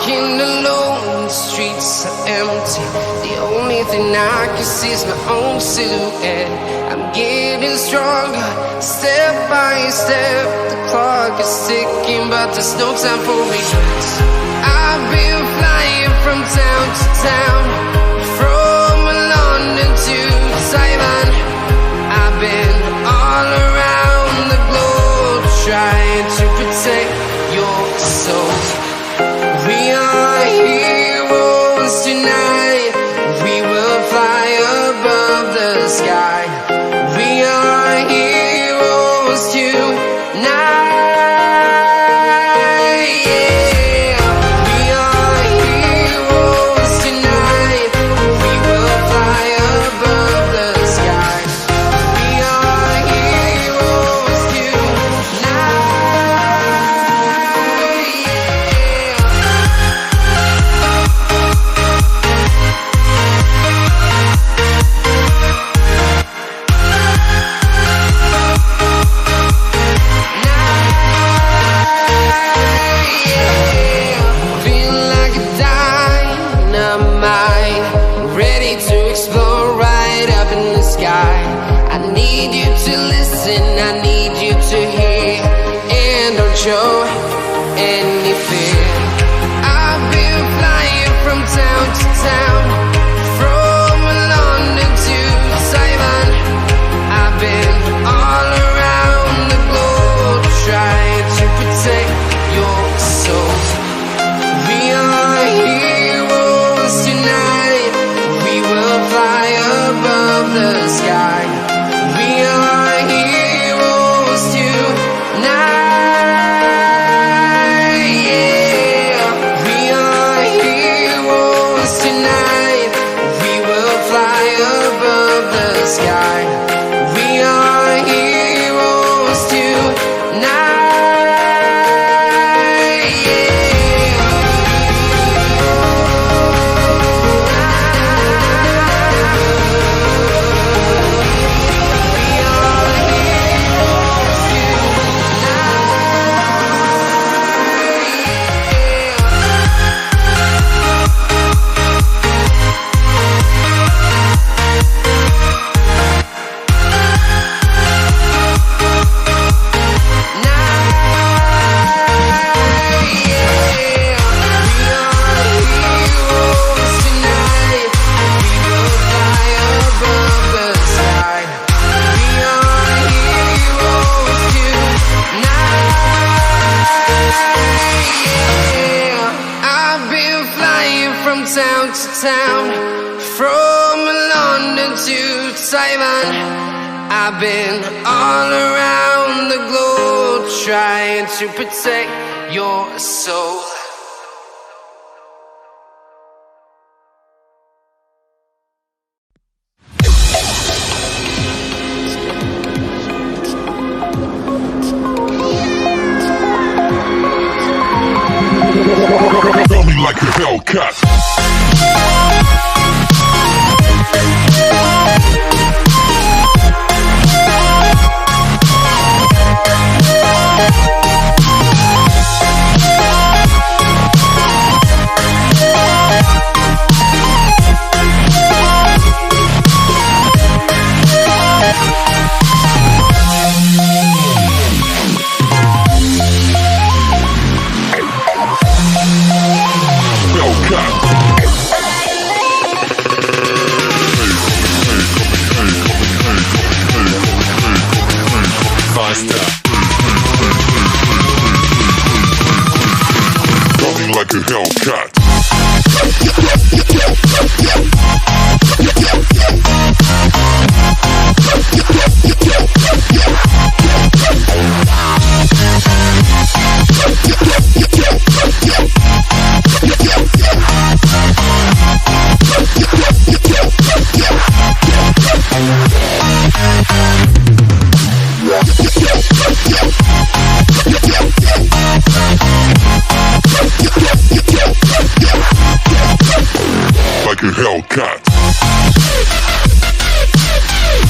walking alone, the streets are empty. The only thing I can see is my own silhouette. I'm getting stronger, step by step. The clock is ticking, but there's no time for regrets. I've been flying from town to town, from London to Taiwan. I've been all around the globe, trying to protect your soul. We are heroes tonight. We will fly above the sky. We are heroes tonight. Yeah. We are heroes tonight. We will fly above the sky. We are heroes show any fear. I've been flying from town to town, from London to Taiwan. I've been all around the globe, trying to protect your soul. We are heroes tonight. We will fly above the sky. We are heroes tonight. Sky. We are heroes tonight. Town to town, from London to Taiwan. I've been all around the globe, trying to protect your soul. Tell me like a Hellcat. Like a Hellcat. Like a Hellcat.